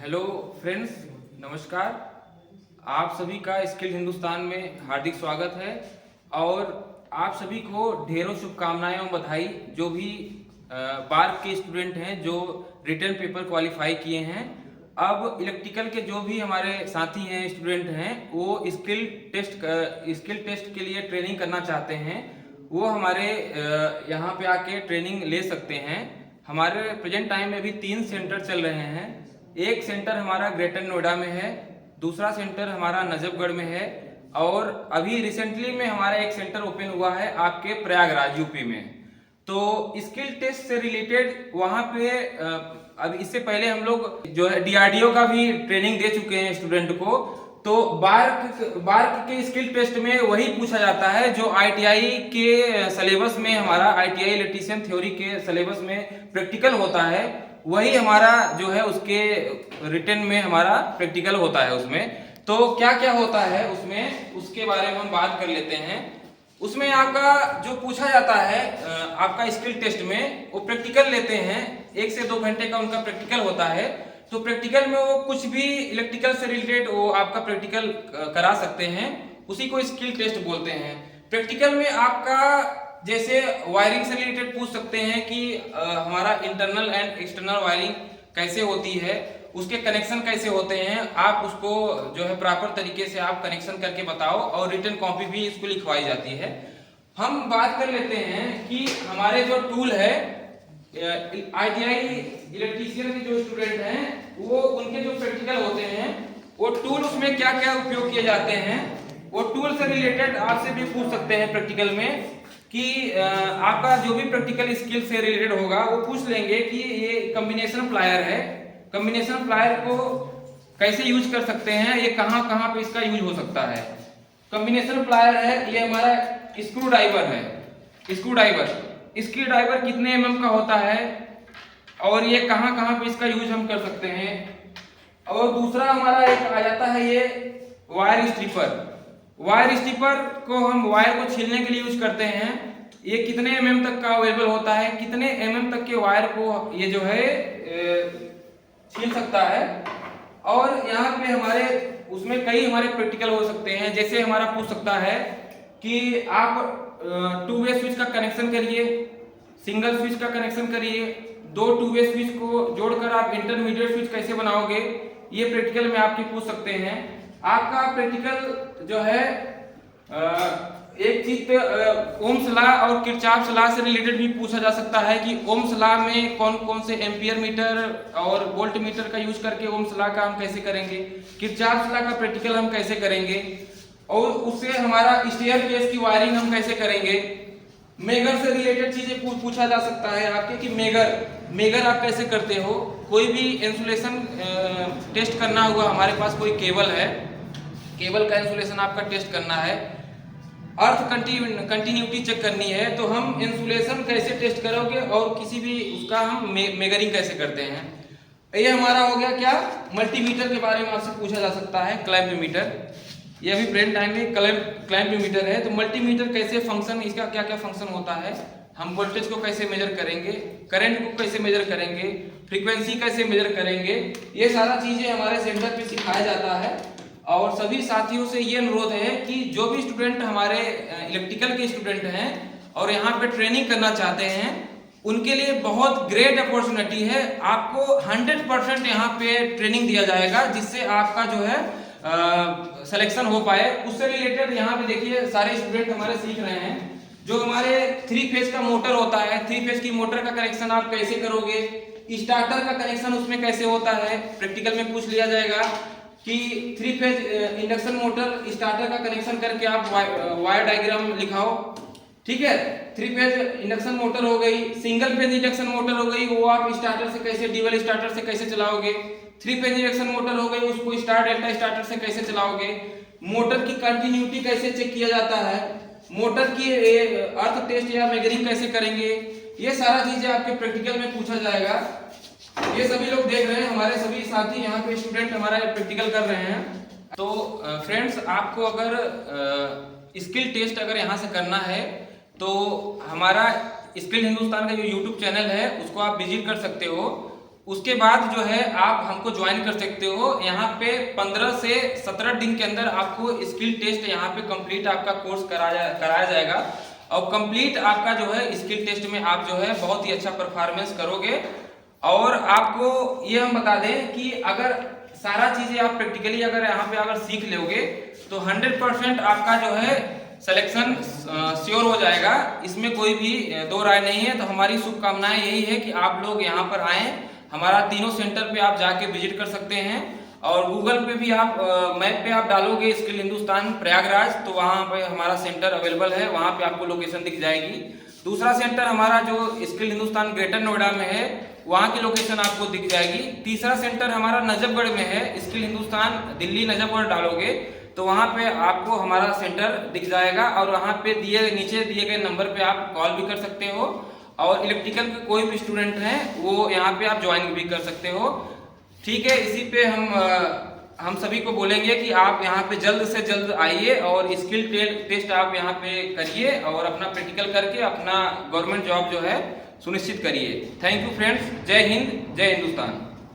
Hello friends, नमस्कार। आप सभी का स्किल हिंदुस्तान में हार्दिक स्वागत है और आप सभी को ढेरों शुभकामनाएं और बधाई। जो भी बार के स्टूडेंट हैं जो रिटर्न पेपर क्वालिफाई किए हैं, अब इलेक्ट्रिकल के जो भी हमारे साथी हैं, स्टूडेंट हैं, वो स्किल टेस्ट के लिए ट्रेनिंग करना चाहते हैं, वो हमारे यहाँ पे आके ट्रेनिंग ले सकते हैं। हमारे प्रेजेंट टाइम में भी 3 सेंटर चल रहे हैं। एक सेंटर हमारा ग्रेटर नोएडा में है, दूसरा सेंटर हमारा नजफगढ़ में है और अभी रिसेंटली में हमारा एक सेंटर ओपन हुआ है आपके प्रयागराज यूपी में। तो स्किल टेस्ट से रिलेटेड वहां पे अब इससे पहले हम लोग जो है डीआरडीओ का भी ट्रेनिंग दे चुके हैं स्टूडेंट को। तो बार्क के स्किल टेस्ट में वही पूछा जाता है जो आईटीआई के सिलेबस में, हमारा आईटीआई इलेक्ट्रीशियन थ्योरी के सिलेबस में प्रैक्टिकल होता है, वही हमारा जो है उसके रिटन में हमारा प्रैक्टिकल होता है। उसमें तो क्या क्या होता है उसमें, उसके बारे में हम बात कर लेते हैं। उसमें आपका जो पूछा जाता है आपका स्किल टेस्ट में, वो प्रैक्टिकल लेते हैं, 1 से 2 घंटे का उनका प्रैक्टिकल होता है। तो प्रैक्टिकल में वो कुछ भी इलेक्ट्रिकल से रिलेटेड वो आपका प्रैक्टिकल करा सकते हैं, उसी को स्किल टेस्ट बोलते हैं। प्रैक्टिकल में आपका जैसे वायरिंग से रिलेटेड पूछ सकते हैं कि हमारा इंटरनल एंड एक्सटर्नल वायरिंग कैसे होती है, उसके कनेक्शन कैसे होते हैं, आप उसको जो है प्रॉपर तरीके से आप कनेक्शन करके बताओ, और रिटन कॉपी भी इसको लिखवाई जाती है। हम बात कर लेते हैं कि हमारे जो टूल है आईटीआई इलेक्ट्रीशियन के जो स्टूडेंट हैं, वो उनके जो प्रैक्टिकल होते हैं, वो टूल उसमें क्या क्या उपयोग किए जाते हैं, वो टूल से रिलेटेड आपसे भी पूछ सकते हैं प्रैक्टिकल में कि आपका जो भी प्रैक्टिकल स्किल से रिलेटेड होगा वो पूछ लेंगे कि ये कॉम्बिनेशन प्लायर है, कॉम्बिनेशन प्लायर को कैसे यूज कर सकते हैं, ये कहां कहां पे इसका यूज हो सकता है। कॉम्बिनेशन प्लायर है, ये हमारा स्क्रू ड्राइवर है। स्क्रू ड्राइवर कितने एमएम का होता है और ये कहां कहां पे इसका यूज हम कर सकते हैं। और दूसरा हमारा एक आ जाता है ये वायर स्ट्रिपर को हम वायर को छीलने के लिए यूज करते हैं। ये कितने एमएम तक का अवेलेबल होता है, कितने एमएम तक के वायर को ये जो है छील सकता है। और यहाँ पे हमारे उसमें कई हमारे प्रैक्टिकल हो सकते हैं, जैसे हमारा पूछ सकता है कि आप 2 वे स्विच का कनेक्शन करिए, सिंगल स्विच का कनेक्शन करिए, 2 2 वे स्विच को जोड़कर आप इंटरमीडिएट स्विच कैसे बनाओगे, ये प्रैक्टिकल में आपके पूछ सकते हैं। आपका प्रैक्टिकल जो है एक चीज पे ओम्स लॉ और किरचॉफ लॉ से रिलेटेड भी पूछा जा सकता है कि ओम्स लॉ में कौन कौन से एम्पियर मीटर और वोल्ट मीटर का यूज करके ओम्स लॉ का हम कैसे करेंगे, किरचॉफ लॉ का प्रैक्टिकल हम कैसे करेंगे, और उससे हमारा स्टेयरकेस की वायरिंग हम कैसे करेंगे। मेगर से रिलेटेड चीजें पूछा जा सकता है आपके कि मेगर आप कैसे करते हो। कोई भी इंसुलेशन टेस्ट करना हुआ, हमारे पास कोई केबल है, केबल का इंसुलेशन आपका टेस्ट करना है, अर्थ कंटिन्यूटी चेक करनी है, तो हम इंसुलेशन कैसे टेस्ट करोगे और किसी भी उसका हम मेजरिंग कैसे करते हैं। ये हमारा हो गया क्या, मल्टीमीटर के बारे में आपसे पूछा जा सकता है, क्लैंप मीटर। ये अभी प्रेजेंट टाइम में क्लैंप मीटर है। तो मल्टीमीटर कैसे फंक्शन, इसका क्या क्या फंक्शन होता है, हम वोल्टेज को कैसे मेजर करेंगे, करंट को कैसे मेजर करेंगे, फ्रीक्वेंसी कैसे मेजर करेंगे, ये सारा चीजें हमारे सेंटर पे सिखाया जाता है। और सभी साथियों से ये अनुरोध है कि जो भी स्टूडेंट हमारे इलेक्ट्रिकल के स्टूडेंट हैं और यहाँ पे ट्रेनिंग करना चाहते हैं, उनके लिए बहुत ग्रेट अपॉर्चुनिटी है। आपको 100% यहाँ पे ट्रेनिंग दिया जाएगा, जिससे आपका जो है सिलेक्शन हो पाए। उससे रिलेटेड यहाँ पे देखिए सारे स्टूडेंट हमारे सीख रहे हैं। जो हमारे 3 फेज का मोटर होता है, 3 फेज की मोटर का कनेक्शन आप कैसे करोगे, स्टार्टर का कनेक्शन उसमें कैसे होता है, प्रैक्टिकल में पूछ लिया जाएगा कि 3 फेज इंडक्शन मोटर स्टार्टर का कनेक्शन करके आप वायर डायग्राम लिखाओ। ठीक है, 3 फेज इंडक्शन मोटर हो गई, सिंगल फेज इंडक्शन मोटर हो गई, वो आप स्टार्टर से कैसे, डुअल स्टार्टर से कैसे चलाओगे। 3 फेज इंडक्शन मोटर हो गई, उसको स्टार डेल्टा स्टार्टर से कैसे चलाओगे। मोटर की कंटिन्यूटी कैसे चेक किया जाता है, मोटर की अर्थ टेस्ट या मेजरिंग कैसे करेंगे, ये सारा चीजें आपके प्रैक्टिकल में पूछा जाएगा। ये सभी लोग देख रहे हैं, हमारे सभी साथी यहाँ पे स्टूडेंट हमारा प्रैक्टिकल कर रहे हैं। तो फ्रेंड्स, आपको अगर स्किल टेस्ट अगर यहाँ से करना है तो हमारा स्किल हिंदुस्तान का जो यूट्यूब चैनल है उसको आप विजिट कर सकते हो। उसके बाद जो है आप हमको ज्वाइन कर सकते हो। यहाँ पे 15 से 17 दिन के अंदर आपको स्किल टेस्ट यहाँ पे कंप्लीट आपका कोर्स कराया जाएगा और कंप्लीट आपका जो है स्किल टेस्ट में आप जो है बहुत ही अच्छा परफॉर्मेंस करोगे। और आपको ये हम बता दें कि अगर सारा चीजें आप प्रैक्टिकली अगर यहाँ पे अगर सीख लोगे तो 100% आपका जो है सिलेक्शन श्योर हो जाएगा, इसमें कोई भी दो राय नहीं है। तो हमारी शुभकामनाएं यही है कि आप लोग यहाँ पर आए, हमारा तीनों सेंटर पे आप जाके विजिट कर सकते हैं और गूगल पे भी आप मैप पे आप डालोगे स्किल हिंदुस्तान प्रयागराज तो वहाँ पे हमारा सेंटर अवेलेबल है, वहाँ पे आपको लोकेशन दिख जाएगी। दूसरा सेंटर हमारा जो स्किल हिंदुस्तान ग्रेटर नोएडा में है वहाँ की लोकेशन आपको दिख जाएगी। तीसरा सेंटर हमारा नजफगढ़ में है, स्किल हिंदुस्तान दिल्ली नजफगढ़ डालोगे तो वहाँ पे आपको हमारा सेंटर दिख जाएगा और वहाँ पे नीचे दिए गए नंबर पे आप कॉल भी कर सकते हो और इलेक्ट्रिकल के कोई भी स्टूडेंट हैं वो यहाँ पे आप ज्वाइन भी कर सकते हो। ठीक है, इसी पे हम सभी को बोलेंगे कि आप यहाँ पे जल्द से जल्द आइए और स्किल टेस्ट आप यहाँ पे करिए और अपना प्रैक्टिकल करके अपना गवर्नमेंट जॉब जो है सुनिश्चित करिए। थैंक यू फ्रेंड्स, जय हिंद, जय हिंदुस्तान।